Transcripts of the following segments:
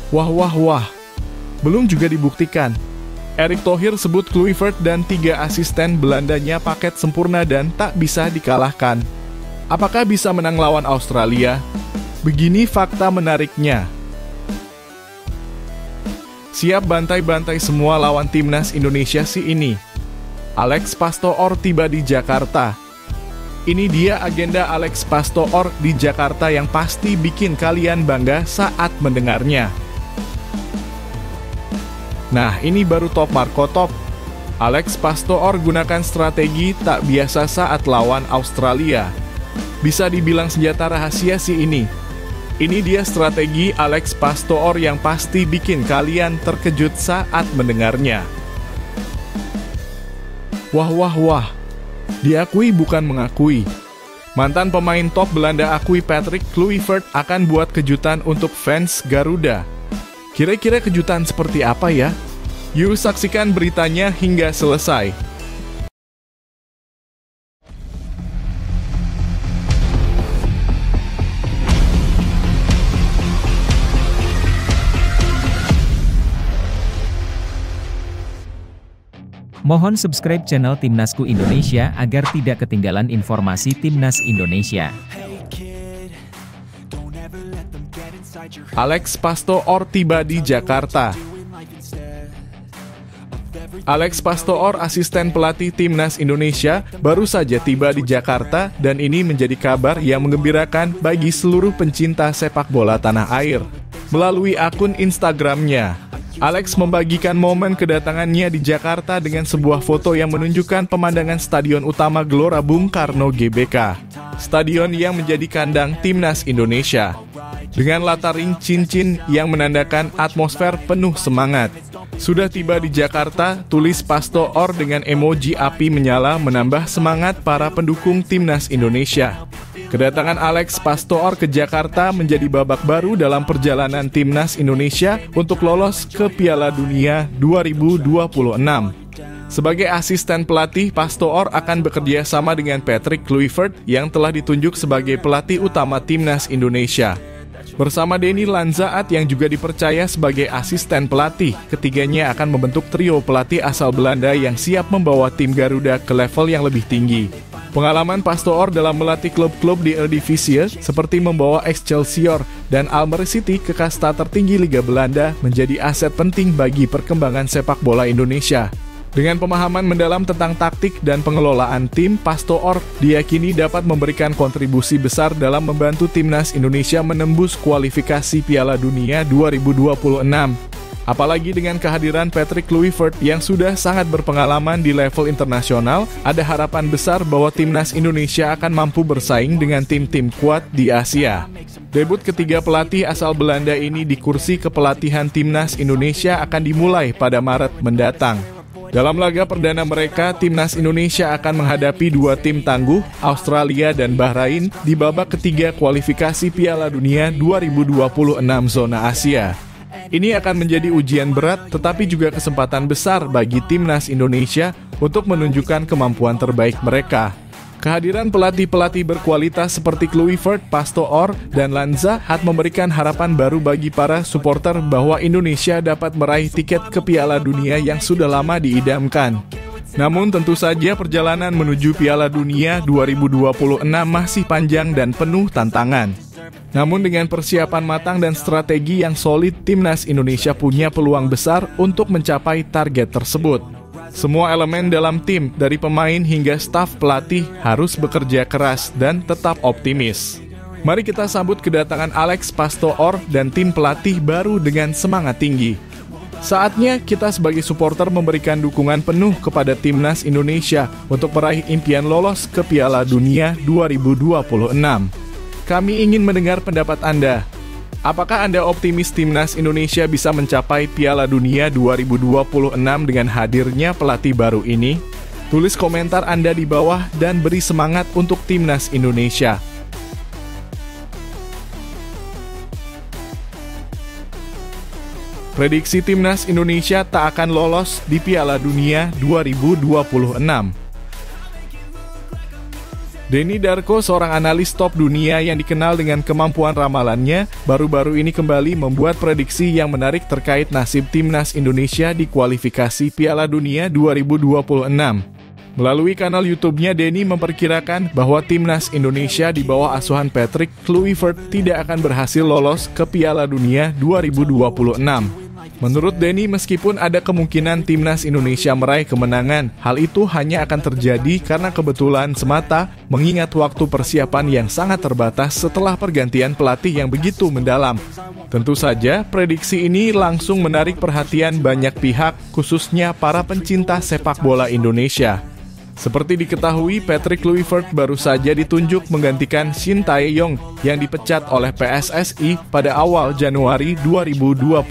Wah wah wah, belum juga dibuktikan. Erick Thohir sebut Kluivert dan 3 asisten Belandanya paket sempurna dan tak bisa dikalahkan. Apakah bisa menang lawan Australia? Begini fakta menariknya. Siap bantai-bantai semua lawan timnas Indonesia si ini. Alex Pastoor tiba di Jakarta. Ini dia agenda Alex Pastoor di Jakarta yang pasti bikin kalian bangga saat mendengarnya. Nah, ini baru top Marco top. Alex Pastoor gunakan strategi tak biasa saat lawan Australia. Bisa dibilang senjata rahasia sih ini. Ini dia strategi Alex Pastoor yang pasti bikin kalian terkejut saat mendengarnya. Wah wah wah, diakui bukan mengakui. Mantan pemain top Belanda akui Patrick Kluivert akan buat kejutan untuk fans Garuda. Kira-kira kejutan seperti apa ya? Yuk saksikan beritanya hingga selesai. Mohon subscribe channel Timnasku Indonesia agar tidak ketinggalan informasi Timnas Indonesia. Alex Pastoor tiba di Jakarta. Alex Pastoor, asisten pelatih Timnas Indonesia, baru saja tiba di Jakarta dan ini menjadi kabar yang menggembirakan bagi seluruh pencinta sepak bola tanah air. Melalui akun Instagramnya, Alex membagikan momen kedatangannya di Jakarta dengan sebuah foto yang menunjukkan pemandangan Stadion Utama Gelora Bung Karno GBK, stadion yang menjadi kandang Timnas Indonesia. Dengan latar ring cincin yang menandakan atmosfer penuh semangat. Sudah tiba di Jakarta, tulis Pastoor dengan emoji api menyala menambah semangat para pendukung Timnas Indonesia. Kedatangan Alex Pastoor ke Jakarta menjadi babak baru dalam perjalanan Timnas Indonesia untuk lolos ke Piala Dunia 2026. Sebagai asisten pelatih, Pastoor akan bekerja sama dengan Patrick Kluivert yang telah ditunjuk sebagai pelatih utama Timnas Indonesia. Bersama Denny Lanzaat yang juga dipercaya sebagai asisten pelatih, ketiganya akan membentuk trio pelatih asal Belanda yang siap membawa tim Garuda ke level yang lebih tinggi. Pengalaman Pastoor dalam melatih klub-klub di Eredivisie seperti membawa Excelsior dan Almere City ke kasta tertinggi Liga Belanda menjadi aset penting bagi perkembangan sepak bola Indonesia. Dengan pemahaman mendalam tentang taktik dan pengelolaan tim, Pastoor diyakini dapat memberikan kontribusi besar dalam membantu Timnas Indonesia menembus kualifikasi Piala Dunia 2026. Apalagi dengan kehadiran Patrick Kluivert yang sudah sangat berpengalaman di level internasional, ada harapan besar bahwa Timnas Indonesia akan mampu bersaing dengan tim-tim kuat di Asia. Debut ketiga pelatih asal Belanda ini di kursi kepelatihan Timnas Indonesia akan dimulai pada Maret mendatang. Dalam laga perdana mereka, Timnas Indonesia akan menghadapi 2 tim tangguh, Australia dan Bahrain, di babak ketiga kualifikasi Piala Dunia 2026 zona Asia. Ini akan menjadi ujian berat, tetapi juga kesempatan besar bagi Timnas Indonesia untuk menunjukkan kemampuan terbaik mereka. Kehadiran pelatih-pelatih berkualitas seperti Kluivert, Pastoor, dan Lanzaat memberikan harapan baru bagi para supporter bahwa Indonesia dapat meraih tiket ke Piala Dunia yang sudah lama diidamkan. Namun tentu saja perjalanan menuju Piala Dunia 2026 masih panjang dan penuh tantangan. Namun dengan persiapan matang dan strategi yang solid, Timnas Indonesia punya peluang besar untuk mencapai target tersebut. Semua elemen dalam tim, dari pemain hingga staf pelatih, harus bekerja keras dan tetap optimis. Mari kita sambut kedatangan Alex Pastoor dan tim pelatih baru dengan semangat tinggi. Saatnya kita sebagai supporter memberikan dukungan penuh kepada Timnas Indonesia untuk meraih impian lolos ke Piala Dunia 2026. Kami ingin mendengar pendapat Anda. Apakah Anda optimis Timnas Indonesia bisa mencapai Piala Dunia 2026 dengan hadirnya pelatih baru ini? Tulis komentar Anda di bawah dan beri semangat untuk Timnas Indonesia. Prediksi Timnas Indonesia tak akan lolos di Piala Dunia 2026. Denny Darko, seorang analis top dunia yang dikenal dengan kemampuan ramalannya, baru-baru ini kembali membuat prediksi yang menarik terkait nasib timnas Indonesia di kualifikasi Piala Dunia 2026. Melalui kanal YouTube-nya, Denny memperkirakan bahwa timnas Indonesia di bawah asuhan Patrick Kluivert tidak akan berhasil lolos ke Piala Dunia 2026. Menurut Denny, meskipun ada kemungkinan timnas Indonesia meraih kemenangan, hal itu hanya akan terjadi karena kebetulan semata, mengingat waktu persiapan yang sangat terbatas setelah pergantian pelatih yang begitu mendalam. Tentu saja, prediksi ini langsung menarik perhatian banyak pihak, khususnya para pencinta sepak bola Indonesia. Seperti diketahui, Patrick Kluivert baru saja ditunjuk menggantikan Shin Tae-yong yang dipecat oleh PSSI pada awal Januari 2025.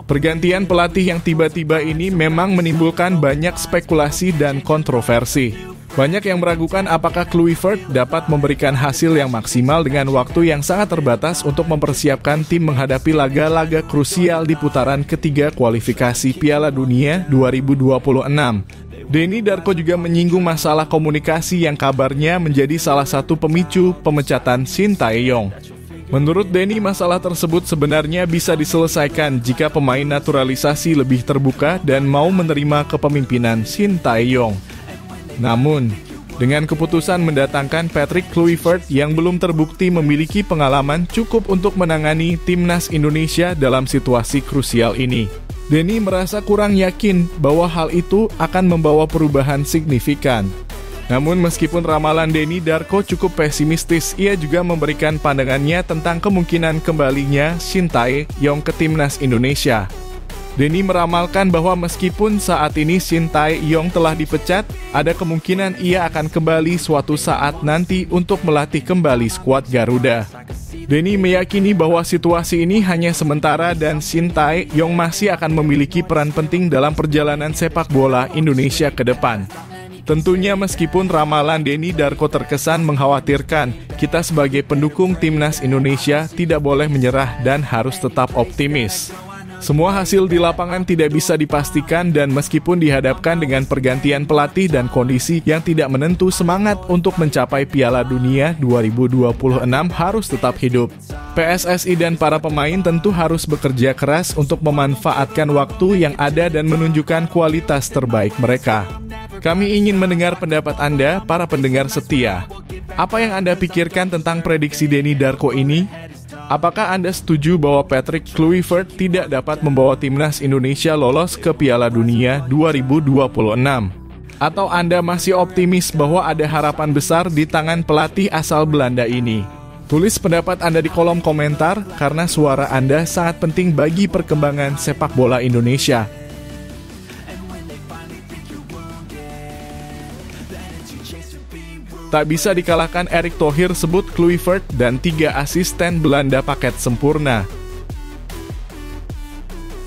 Pergantian pelatih yang tiba-tiba ini memang menimbulkan banyak spekulasi dan kontroversi. Banyak yang meragukan apakah Kluivert dapat memberikan hasil yang maksimal dengan waktu yang sangat terbatas untuk mempersiapkan tim menghadapi laga-laga krusial di putaran ketiga kualifikasi Piala Dunia 2026. Denny Darko juga menyinggung masalah komunikasi yang kabarnya menjadi salah satu pemicu pemecatan Shin Tae-yong. Menurut Denny, masalah tersebut sebenarnya bisa diselesaikan jika pemain naturalisasi lebih terbuka dan mau menerima kepemimpinan Shin Tae-yong. Namun, dengan keputusan mendatangkan Patrick Kluivert yang belum terbukti memiliki pengalaman cukup untuk menangani timnas Indonesia dalam situasi krusial ini, Denny merasa kurang yakin bahwa hal itu akan membawa perubahan signifikan. Namun meskipun ramalan Denny Darko cukup pesimistis, ia juga memberikan pandangannya tentang kemungkinan kembalinya Shin Tae-yong ke timnas Indonesia. Denny meramalkan bahwa meskipun saat ini Shin Tae-yong telah dipecat, ada kemungkinan ia akan kembali suatu saat nanti untuk melatih kembali skuad Garuda. Denny meyakini bahwa situasi ini hanya sementara dan Shin Tae-yong masih akan memiliki peran penting dalam perjalanan sepak bola Indonesia ke depan. Tentunya meskipun ramalan Denny Darko terkesan mengkhawatirkan, kita sebagai pendukung timnas Indonesia tidak boleh menyerah dan harus tetap optimis. Semua hasil di lapangan tidak bisa dipastikan dan meskipun dihadapkan dengan pergantian pelatih dan kondisi yang tidak menentu, semangat untuk mencapai Piala Dunia 2026 harus tetap hidup. PSSI dan para pemain tentu harus bekerja keras untuk memanfaatkan waktu yang ada dan menunjukkan kualitas terbaik mereka. Kami ingin mendengar pendapat Anda, para pendengar setia. Apa yang Anda pikirkan tentang prediksi Denny Darko ini? Apakah Anda setuju bahwa Patrick Kluivert tidak dapat membawa timnas Indonesia lolos ke Piala Dunia 2026? Atau Anda masih optimis bahwa ada harapan besar di tangan pelatih asal Belanda ini? Tulis pendapat Anda di kolom komentar karena suara Anda sangat penting bagi perkembangan sepak bola Indonesia. Tak bisa dikalahkan Erick Thohir sebut Kluivert dan 3 asisten Belanda paket sempurna.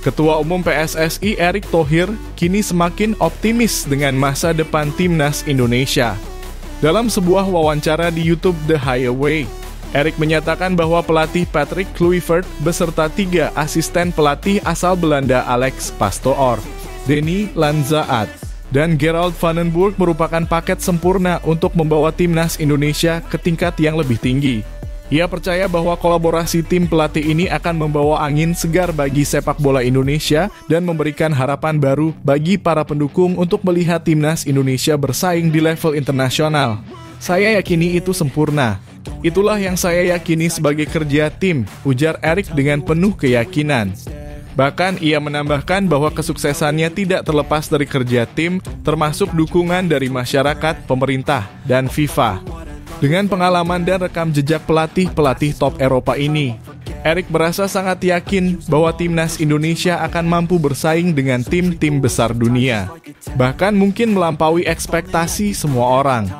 Ketua Umum PSSI Erick Thohir kini semakin optimis dengan masa depan timnas Indonesia. Dalam sebuah wawancara di YouTube The Highway, Erick menyatakan bahwa pelatih Patrick Kluivert beserta 3 asisten pelatih asal Belanda Alex Pastoor, Denny Lanzaat, dan Gerald van den Burg merupakan paket sempurna untuk membawa timnas Indonesia ke tingkat yang lebih tinggi. Ia percaya bahwa kolaborasi tim pelatih ini akan membawa angin segar bagi sepak bola Indonesia dan memberikan harapan baru bagi para pendukung untuk melihat timnas Indonesia bersaing di level internasional. Saya yakini itu sempurna. Itulah yang saya yakini sebagai kerja tim, ujar Erick dengan penuh keyakinan. Bahkan ia menambahkan bahwa kesuksesannya tidak terlepas dari kerja tim, termasuk dukungan dari masyarakat, pemerintah, dan FIFA. Dengan pengalaman dan rekam jejak pelatih-pelatih top Eropa ini, Erick merasa sangat yakin bahwa timnas Indonesia akan mampu bersaing dengan tim-tim besar dunia. Bahkan mungkin melampaui ekspektasi semua orang.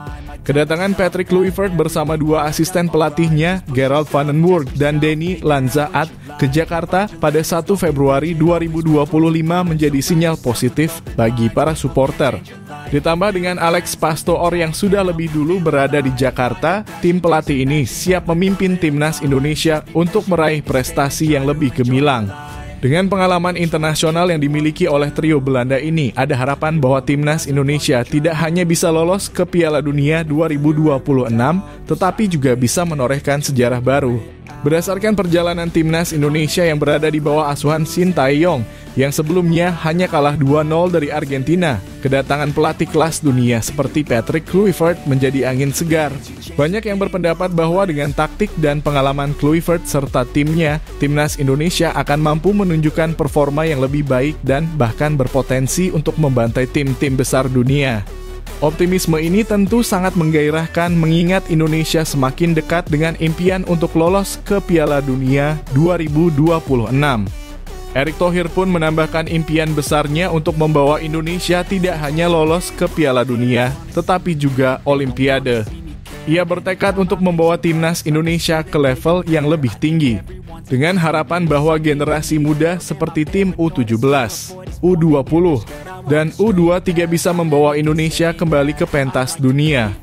Kedatangan Patrick Kluivert bersama 2 asisten pelatihnya, Gerald van den Burg dan Denny Lanzaat, ke Jakarta pada 1 Februari 2025 menjadi sinyal positif bagi para supporter. Ditambah dengan Alex Pastoor yang sudah lebih dulu berada di Jakarta, tim pelatih ini siap memimpin timnas Indonesia untuk meraih prestasi yang lebih gemilang. Dengan pengalaman internasional yang dimiliki oleh trio Belanda ini, ada harapan bahwa timnas Indonesia tidak hanya bisa lolos ke Piala Dunia 2026, tetapi juga bisa menorehkan sejarah baru. Berdasarkan perjalanan timnas Indonesia yang berada di bawah asuhan Sintayong, yang sebelumnya hanya kalah 2-0 dari Argentina, kedatangan pelatih kelas dunia seperti Patrick Kluivert menjadi angin segar. Banyak yang berpendapat bahwa dengan taktik dan pengalaman Kluivert serta timnya, timnas Indonesia akan mampu menunjukkan performa yang lebih baik dan bahkan berpotensi untuk membantai tim-tim besar dunia. Optimisme ini tentu sangat menggairahkan mengingat Indonesia semakin dekat dengan impian untuk lolos ke Piala Dunia 2026. Erick Thohir pun menambahkan impian besarnya untuk membawa Indonesia tidak hanya lolos ke Piala Dunia, tetapi juga Olimpiade. Ia bertekad untuk membawa timnas Indonesia ke level yang lebih tinggi, dengan harapan bahwa generasi muda seperti tim U17, U20, dan U23 bisa membawa Indonesia kembali ke pentas dunia.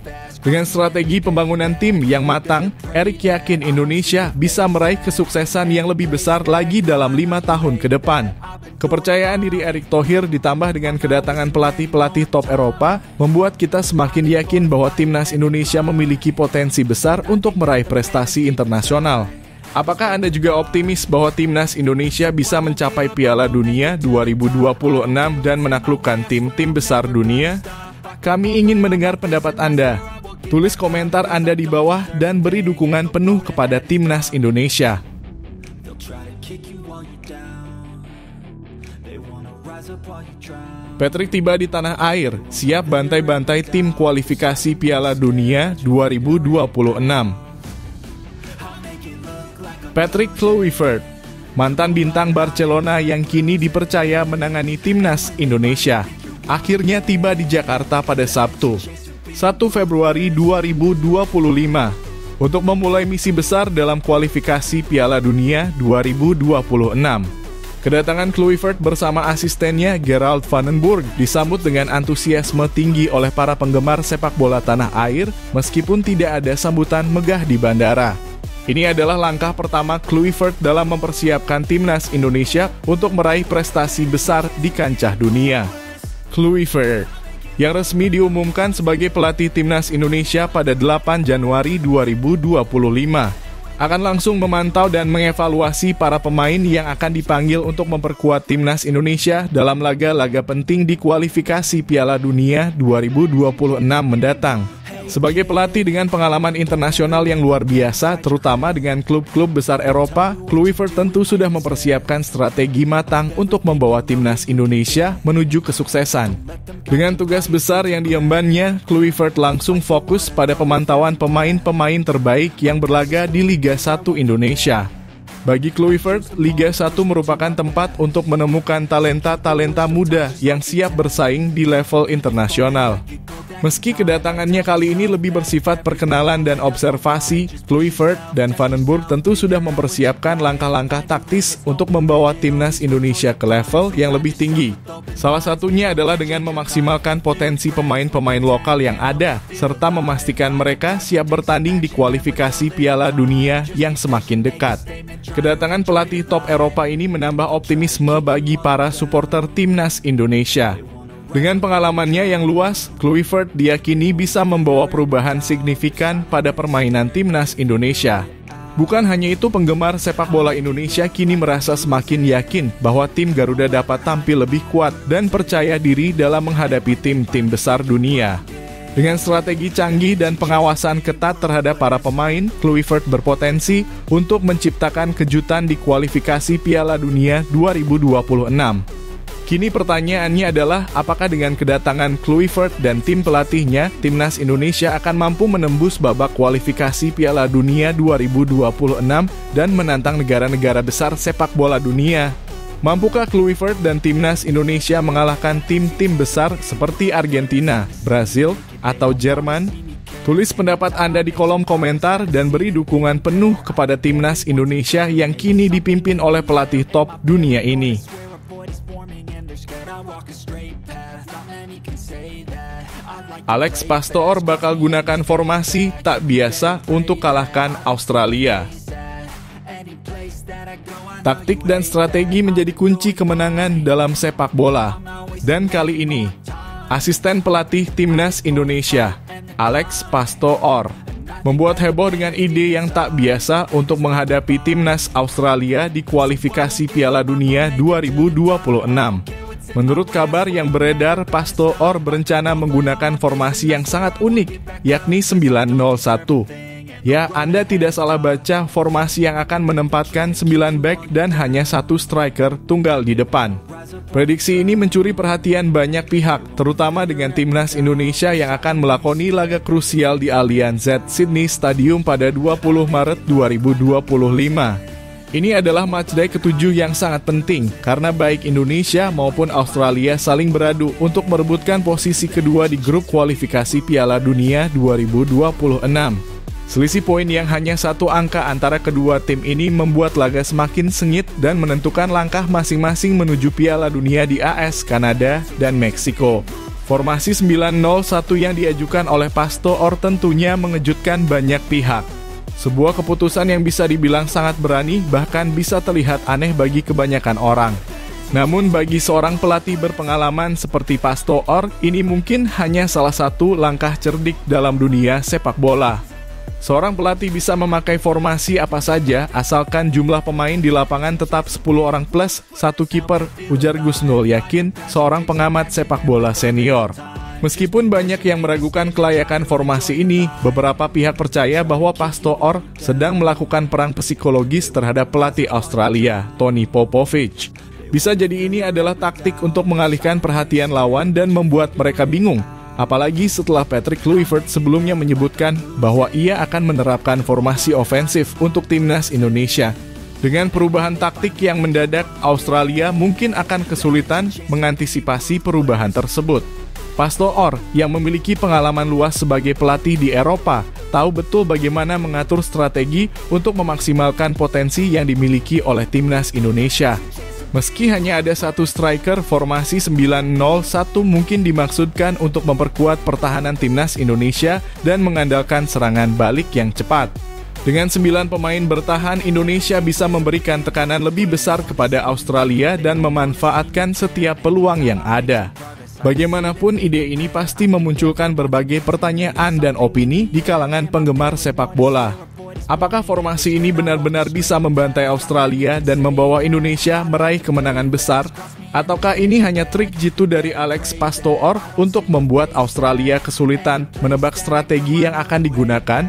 Dengan strategi pembangunan tim yang matang, Erick yakin Indonesia bisa meraih kesuksesan yang lebih besar lagi dalam 5 tahun ke depan. Kepercayaan diri Erick Thohir ditambah dengan kedatangan pelatih-pelatih top Eropa membuat kita semakin yakin bahwa timnas Indonesia memiliki potensi besar untuk meraih prestasi internasional. Apakah Anda juga optimis bahwa timnas Indonesia bisa mencapai Piala Dunia 2026 dan menaklukkan tim-tim besar dunia? Kami ingin mendengar pendapat Anda. Tulis komentar Anda di bawah dan beri dukungan penuh kepada timnas Indonesia. Patrick tiba di tanah air, siap bantai-bantai tim kualifikasi Piala Dunia 2026. Patrick Kluivert, mantan bintang Barcelona yang kini dipercaya menangani timnas Indonesia, akhirnya tiba di Jakarta pada Sabtu, 1 Februari 2025, untuk memulai misi besar dalam kualifikasi Piala Dunia 2026. Kedatangan Kluivert bersama asistennya Gerald van den Burg disambut dengan antusiasme tinggi oleh para penggemar sepak bola tanah air, meskipun tidak ada sambutan megah di bandara. Ini adalah langkah pertama Kluivert dalam mempersiapkan timnas Indonesia untuk meraih prestasi besar di kancah dunia. Kluivert, yang resmi diumumkan sebagai pelatih timnas Indonesia pada 8 Januari 2025, akan langsung memantau dan mengevaluasi para pemain yang akan dipanggil untuk memperkuat timnas Indonesia dalam laga-laga penting di kualifikasi Piala Dunia 2026 mendatang. Sebagai pelatih dengan pengalaman internasional yang luar biasa, terutama dengan klub-klub besar Eropa, Kluivert tentu sudah mempersiapkan strategi matang untuk membawa timnas Indonesia menuju kesuksesan. Dengan tugas besar yang diembannya, Kluivert langsung fokus pada pemantauan pemain-pemain terbaik yang berlaga di Liga 1 Indonesia. Bagi Kluivert, Liga 1 merupakan tempat untuk menemukan talenta-talenta muda yang siap bersaing di level internasional. Meski kedatangannya kali ini lebih bersifat perkenalan dan observasi, Kluivert dan Van den Burg tentu sudah mempersiapkan langkah-langkah taktis untuk membawa timnas Indonesia ke level yang lebih tinggi. Salah satunya adalah dengan memaksimalkan potensi pemain-pemain lokal yang ada, serta memastikan mereka siap bertanding di kualifikasi Piala Dunia yang semakin dekat. Kedatangan pelatih top Eropa ini menambah optimisme bagi para supporter timnas Indonesia. Dengan pengalamannya yang luas, Kluivert diyakini bisa membawa perubahan signifikan pada permainan timnas Indonesia. Bukan hanya itu, penggemar sepak bola Indonesia kini merasa semakin yakin bahwa tim Garuda dapat tampil lebih kuat dan percaya diri dalam menghadapi tim-tim besar dunia. Dengan strategi canggih dan pengawasan ketat terhadap para pemain, Kluivert berpotensi untuk menciptakan kejutan di kualifikasi Piala Dunia 2026. Kini pertanyaannya adalah, apakah dengan kedatangan Kluivert dan tim pelatihnya, timnas Indonesia akan mampu menembus babak kualifikasi Piala Dunia 2026 dan menantang negara-negara besar sepak bola dunia? Mampukah Kluivert dan timnas Indonesia mengalahkan tim-tim besar seperti Argentina, Brasil, atau Jerman? Tulis pendapat Anda di kolom komentar dan beri dukungan penuh kepada timnas Indonesia yang kini dipimpin oleh pelatih top dunia ini. Alex Pastoor bakal gunakan formasi tak biasa untuk kalahkan Australia. Taktik dan strategi menjadi kunci kemenangan dalam sepak bola. Dan kali ini, asisten pelatih Timnas Indonesia, Alex Pastoor, membuat heboh dengan ide yang tak biasa untuk menghadapi Timnas Australia di kualifikasi Piala Dunia 2026. Menurut kabar yang beredar, Pastoor berencana menggunakan formasi yang sangat unik, yakni 9-0-1. Ya, Anda tidak salah baca, formasi yang akan menempatkan 9 back dan hanya 1 striker tunggal di depan. Prediksi ini mencuri perhatian banyak pihak, terutama dengan Timnas Indonesia yang akan melakoni laga krusial di Allianz Sydney Stadium pada 20 Maret 2025. Ini adalah matchday ke-7 yang sangat penting, karena baik Indonesia maupun Australia saling beradu untuk merebutkan posisi kedua di grup kualifikasi Piala Dunia 2026. Selisih poin yang hanya 1 angka antara kedua tim ini membuat laga semakin sengit dan menentukan langkah masing-masing menuju Piala Dunia di AS, Kanada, dan Meksiko. Formasi 9-0-1 yang diajukan oleh Pastoor tentunya mengejutkan banyak pihak. Sebuah keputusan yang bisa dibilang sangat berani, bahkan bisa terlihat aneh bagi kebanyakan orang. Namun bagi seorang pelatih berpengalaman seperti Pastoor, ini mungkin hanya salah satu langkah cerdik dalam dunia sepak bola. Seorang pelatih bisa memakai formasi apa saja, asalkan jumlah pemain di lapangan tetap 10 orang plus 1 kiper, ujar Gus Nul Yakin, seorang pengamat sepak bola senior. Meskipun banyak yang meragukan kelayakan formasi ini, beberapa pihak percaya bahwa Pastoor sedang melakukan perang psikologis terhadap pelatih Australia, Tony Popovich. Bisa jadi ini adalah taktik untuk mengalihkan perhatian lawan dan membuat mereka bingung. Apalagi setelah Patrick Kluivert sebelumnya menyebutkan bahwa ia akan menerapkan formasi ofensif untuk Timnas Indonesia. Dengan perubahan taktik yang mendadak, Australia mungkin akan kesulitan mengantisipasi perubahan tersebut. Pastoor yang memiliki pengalaman luas sebagai pelatih di Eropa tahu betul bagaimana mengatur strategi untuk memaksimalkan potensi yang dimiliki oleh Timnas Indonesia. Meski hanya ada 1 striker, formasi 9-0-1 mungkin dimaksudkan untuk memperkuat pertahanan Timnas Indonesia dan mengandalkan serangan balik yang cepat. Dengan 9 pemain bertahan, Indonesia bisa memberikan tekanan lebih besar kepada Australia dan memanfaatkan setiap peluang yang ada. Bagaimanapun, ide ini pasti memunculkan berbagai pertanyaan dan opini di kalangan penggemar sepak bola. Apakah formasi ini benar-benar bisa membantai Australia dan membawa Indonesia meraih kemenangan besar? Ataukah ini hanya trik jitu dari Alex Pastoor untuk membuat Australia kesulitan menebak strategi yang akan digunakan?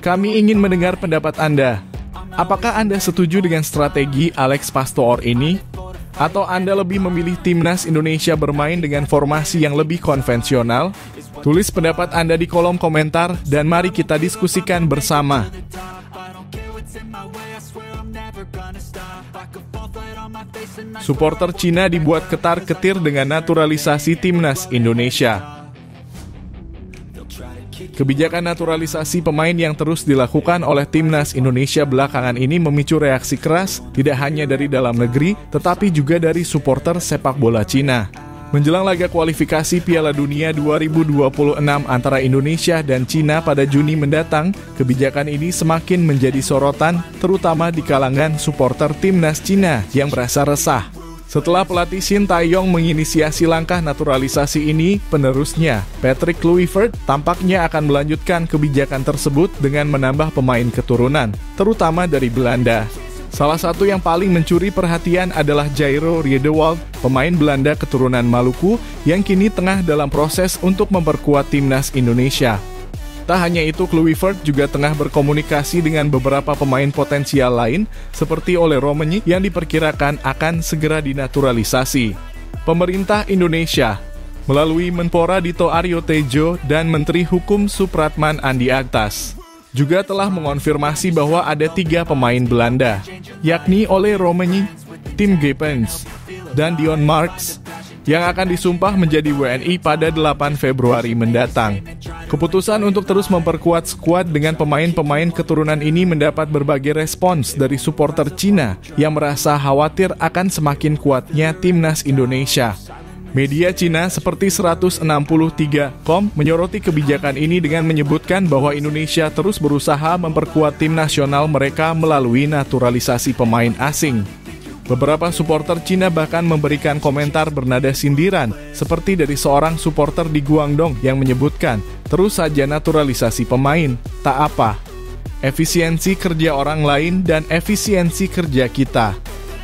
Kami ingin mendengar pendapat Anda. Apakah Anda setuju dengan strategi Alex Pastoor ini? Atau Anda lebih memilih Timnas Indonesia bermain dengan formasi yang lebih konvensional? Tulis pendapat Anda di kolom komentar dan mari kita diskusikan bersama. Supporter Cina dibuat ketar-ketir dengan naturalisasi Timnas Indonesia. Kebijakan naturalisasi pemain yang terus dilakukan oleh Timnas Indonesia belakangan ini memicu reaksi keras tidak hanya dari dalam negeri, tetapi juga dari supporter sepak bola Cina. Menjelang laga kualifikasi Piala Dunia 2026 antara Indonesia dan Cina pada Juni mendatang, kebijakan ini semakin menjadi sorotan, terutama di kalangan supporter Timnas Cina yang merasa resah. Setelah pelatih Shin Tae-yong menginisiasi langkah naturalisasi ini, penerusnya, Patrick Kluivert, tampaknya akan melanjutkan kebijakan tersebut dengan menambah pemain keturunan, terutama dari Belanda. Salah satu yang paling mencuri perhatian adalah Jairo Riedewald, pemain Belanda keturunan Maluku yang kini tengah dalam proses untuk memperkuat Timnas Indonesia. Tak hanya itu, Kluivert juga tengah berkomunikasi dengan beberapa pemain potensial lain seperti Ole Romani yang diperkirakan akan segera dinaturalisasi. Pemerintah Indonesia melalui Menpora Dito Aryo Tejo dan Menteri Hukum Supratman Andi Aktas juga telah mengonfirmasi bahwa ada 3 pemain Belanda, yakni Ole Romani, Tim Geepens, dan Dion Marks yang akan disumpah menjadi WNI pada 8 Februari mendatang. Keputusan untuk terus memperkuat skuad dengan pemain-pemain keturunan ini mendapat berbagai respons dari supporter Cina yang merasa khawatir akan semakin kuatnya Timnas Indonesia. Media Cina seperti 163.com menyoroti kebijakan ini dengan menyebutkan bahwa Indonesia terus berusaha memperkuat tim nasional mereka melalui naturalisasi pemain asing. Beberapa supporter Cina bahkan memberikan komentar bernada sindiran, seperti dari seorang supporter di Guangdong yang menyebutkan, terus saja naturalisasi pemain, tak apa. Efisiensi kerja orang lain dan efisiensi kerja kita.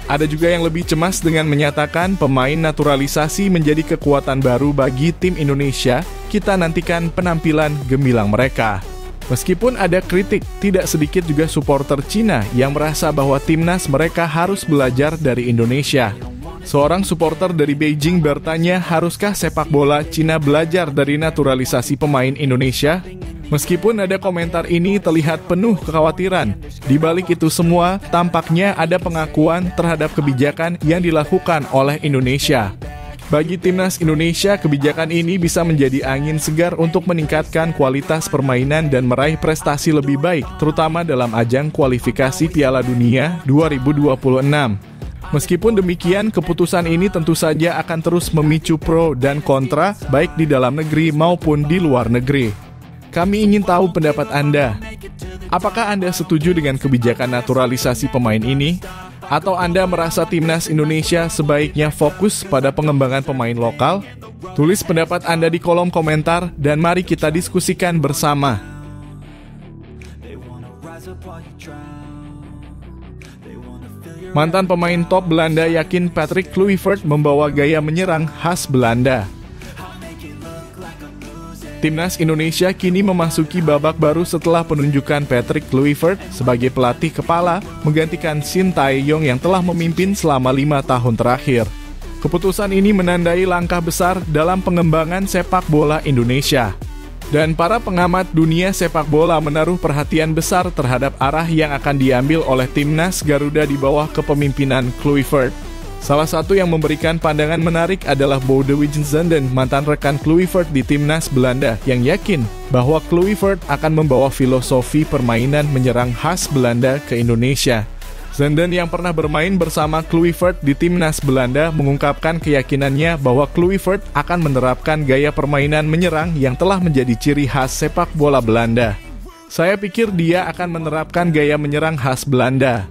Ada juga yang lebih cemas dengan menyatakan pemain naturalisasi menjadi kekuatan baru bagi tim Indonesia, kita nantikan penampilan gemilang mereka. Meskipun ada kritik, tidak sedikit juga supporter Cina yang merasa bahwa timnas mereka harus belajar dari Indonesia. Seorang supporter dari Beijing bertanya, haruskah sepak bola Cina belajar dari naturalisasi pemain Indonesia? Meskipun ada komentar ini terlihat penuh kekhawatiran, di balik itu semua tampaknya ada pengakuan terhadap kebijakan yang dilakukan oleh Indonesia. Bagi timnas Indonesia, kebijakan ini bisa menjadi angin segar untuk meningkatkan kualitas permainan dan meraih prestasi lebih baik, terutama dalam ajang kualifikasi Piala Dunia 2026. Meskipun demikian, keputusan ini tentu saja akan terus memicu pro dan kontra, baik di dalam negeri maupun di luar negeri. Kami ingin tahu pendapat Anda. Apakah Anda setuju dengan kebijakan naturalisasi pemain ini? Atau Anda merasa timnas Indonesia sebaiknya fokus pada pengembangan pemain lokal? Tulis pendapat Anda di kolom komentar dan mari kita diskusikan bersama. Mantan pemain top Belanda yakin Patrick Kluivert membawa gaya menyerang khas Belanda. Timnas Indonesia kini memasuki babak baru setelah penunjukan Patrick Kluivert sebagai pelatih kepala menggantikan Shin Tae-yong yang telah memimpin selama 5 tahun terakhir. Keputusan ini menandai langkah besar dalam pengembangan sepak bola Indonesia. Dan para pengamat dunia sepak bola menaruh perhatian besar terhadap arah yang akan diambil oleh timnas Garuda di bawah kepemimpinan Kluivert. Salah satu yang memberikan pandangan menarik adalah Boudewijn Zenden, mantan rekan Kluivert di timnas Belanda, yang yakin bahwa Kluivert akan membawa filosofi permainan menyerang khas Belanda ke Indonesia. Zenden yang pernah bermain bersama Kluivert di timnas Belanda mengungkapkan keyakinannya bahwa Kluivert akan menerapkan gaya permainan menyerang yang telah menjadi ciri khas sepak bola Belanda. Saya pikir dia akan menerapkan gaya menyerang khas Belanda.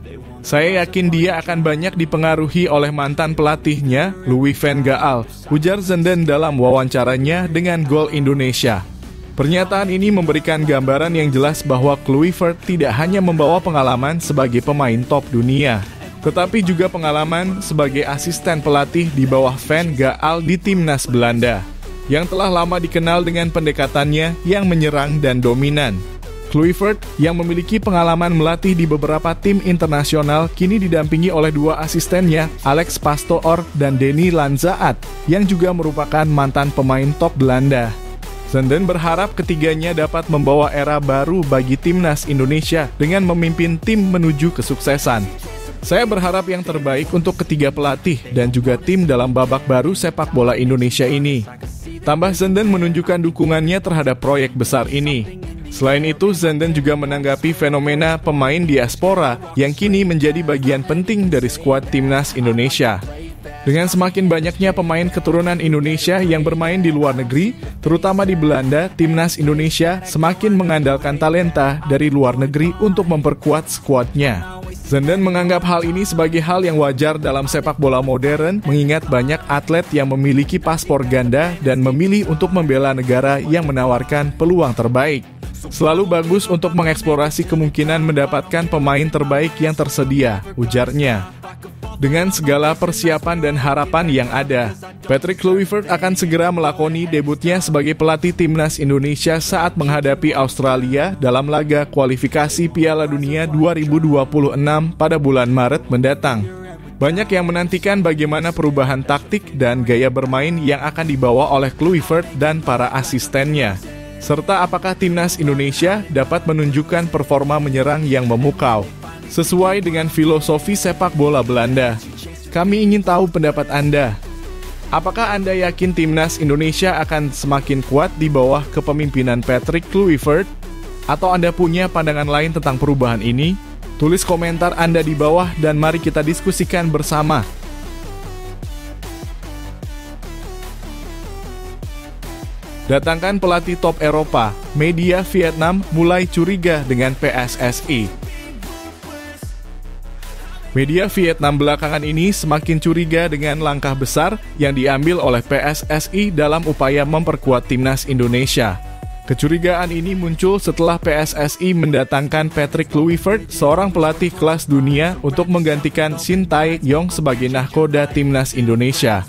Saya yakin dia akan banyak dipengaruhi oleh mantan pelatihnya, Louis van Gaal, ujar Zenden dalam wawancaranya dengan Gol Indonesia. Pernyataan ini memberikan gambaran yang jelas bahwa Kluivert tidak hanya membawa pengalaman sebagai pemain top dunia, tetapi juga pengalaman sebagai asisten pelatih di bawah Van Gaal di timnas Belanda, yang telah lama dikenal dengan pendekatannya yang menyerang dan dominan. Kluivert yang memiliki pengalaman melatih di beberapa tim internasional kini didampingi oleh dua asistennya, Alex Pastoor dan Denny Lanzaat, yang juga merupakan mantan pemain top Belanda. Zenden berharap ketiganya dapat membawa era baru bagi timnas Indonesia dengan memimpin tim menuju kesuksesan. Saya berharap yang terbaik untuk ketiga pelatih dan juga tim dalam babak baru sepak bola Indonesia ini. Tambah Zenden menunjukkan dukungannya terhadap proyek besar ini. Selain itu, Zenden juga menanggapi fenomena pemain diaspora yang kini menjadi bagian penting dari skuad timnas Indonesia. Dengan semakin banyaknya pemain keturunan Indonesia yang bermain di luar negeri, terutama di Belanda, timnas Indonesia semakin mengandalkan talenta dari luar negeri untuk memperkuat skuadnya. Zenden menganggap hal ini sebagai hal yang wajar dalam sepak bola modern, mengingat banyak atlet yang memiliki paspor ganda dan memilih untuk membela negara yang menawarkan peluang terbaik. Selalu bagus untuk mengeksplorasi kemungkinan mendapatkan pemain terbaik yang tersedia, ujarnya. Dengan segala persiapan dan harapan yang ada, Patrick Kluivert akan segera melakoni debutnya sebagai pelatih timnas Indonesia saat menghadapi Australia dalam laga kualifikasi Piala Dunia 2026 pada bulan Maret mendatang. Banyak yang menantikan bagaimana perubahan taktik dan gaya bermain yang akan dibawa oleh Kluivert dan para asistennya, serta apakah timnas Indonesia dapat menunjukkan performa menyerang yang memukau sesuai dengan filosofi sepak bola Belanda. Kami ingin tahu pendapat Anda. Apakah Anda yakin timnas Indonesia akan semakin kuat di bawah kepemimpinan Patrick Kluivert? Atau Anda punya pandangan lain tentang perubahan ini? Tulis komentar Anda di bawah dan mari kita diskusikan bersama. Datangkan pelatih top Eropa, media Vietnam mulai curiga dengan PSSI. Media Vietnam belakangan ini semakin curiga dengan langkah besar yang diambil oleh PSSI dalam upaya memperkuat timnas Indonesia. Kecurigaan ini muncul setelah PSSI mendatangkan Patrick Kluivert, seorang pelatih kelas dunia, untuk menggantikan Shin Tae-yong sebagai nahkoda timnas Indonesia.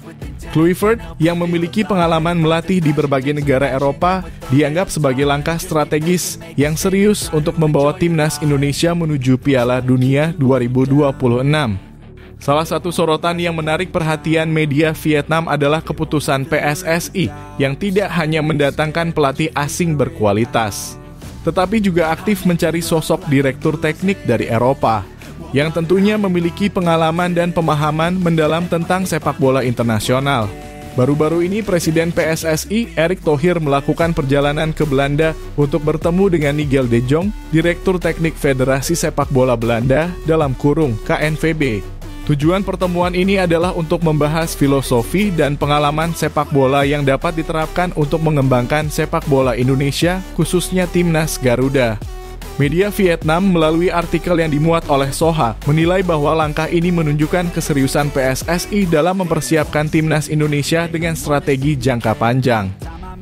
Kluivert, yang memiliki pengalaman melatih di berbagai negara Eropa, dianggap sebagai langkah strategis yang serius untuk membawa timnas Indonesia menuju Piala Dunia 2026. Salah satu sorotan yang menarik perhatian media Vietnam adalah keputusan PSSI yang tidak hanya mendatangkan pelatih asing berkualitas, tetapi juga aktif mencari sosok direktur teknik dari Eropa, yang tentunya memiliki pengalaman dan pemahaman mendalam tentang sepak bola internasional. Baru-baru ini Presiden PSSI, Erick Thohir, melakukan perjalanan ke Belanda untuk bertemu dengan Nigel de Jong, Direktur Teknik Federasi Sepak Bola Belanda (KNVB). Tujuan pertemuan ini adalah untuk membahas filosofi dan pengalaman sepak bola yang dapat diterapkan untuk mengembangkan sepak bola Indonesia, khususnya timnas Garuda. Media Vietnam melalui artikel yang dimuat oleh Soha menilai bahwa langkah ini menunjukkan keseriusan PSSI dalam mempersiapkan timnas Indonesia dengan strategi jangka panjang.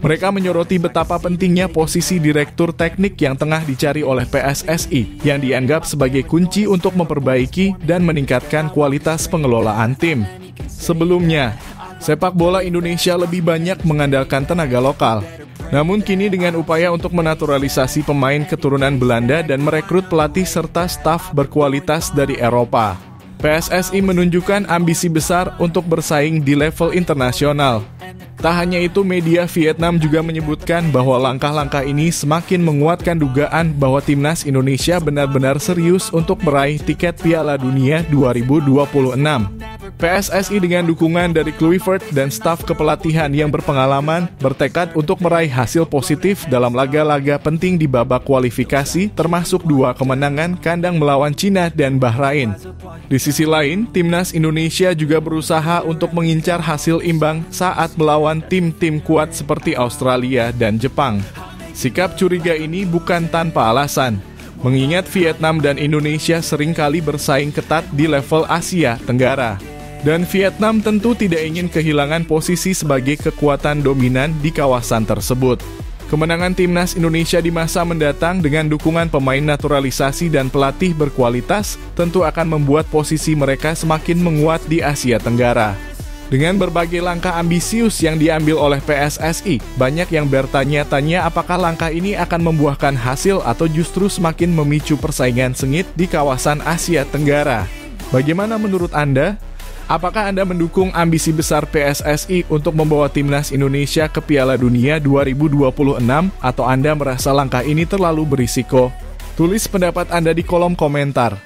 Mereka menyoroti betapa pentingnya posisi direktur teknik yang tengah dicari oleh PSSI, yang dianggap sebagai kunci untuk memperbaiki dan meningkatkan kualitas pengelolaan tim. Sebelumnya, sepak bola Indonesia lebih banyak mengandalkan tenaga lokal. Namun kini dengan upaya untuk menaturalisasi pemain keturunan Belanda dan merekrut pelatih serta staf berkualitas dari Eropa, PSSI menunjukkan ambisi besar untuk bersaing di level internasional. Tak hanya itu, media Vietnam juga menyebutkan bahwa langkah-langkah ini semakin menguatkan dugaan bahwa timnas Indonesia benar-benar serius untuk meraih tiket Piala Dunia 2026. PSSI dengan dukungan dari Kluivert dan staf kepelatihan yang berpengalaman bertekad untuk meraih hasil positif dalam laga-laga penting di babak kualifikasi, termasuk 2 kemenangan kandang melawan Cina dan Bahrain. Di sisi lain, timnas Indonesia juga berusaha untuk mengincar hasil imbang saat melawan tim-tim kuat seperti Australia dan Jepang. Sikap curiga ini bukan tanpa alasan, mengingat Vietnam dan Indonesia seringkali bersaing ketat di level Asia Tenggara. Dan Vietnam tentu tidak ingin kehilangan posisi sebagai kekuatan dominan di kawasan tersebut. Kemenangan timnas Indonesia di masa mendatang dengan dukungan pemain naturalisasi dan pelatih berkualitas tentu akan membuat posisi mereka semakin menguat di Asia Tenggara. Dengan berbagai langkah ambisius yang diambil oleh PSSI, banyak yang bertanya-tanya apakah langkah ini akan membuahkan hasil atau justru semakin memicu persaingan sengit di kawasan Asia Tenggara. Bagaimana menurut Anda? Apakah Anda mendukung ambisi besar PSSI untuk membawa timnas Indonesia ke Piala Dunia 2026 atau Anda merasa langkah ini terlalu berisiko? Tulis pendapat Anda di kolom komentar.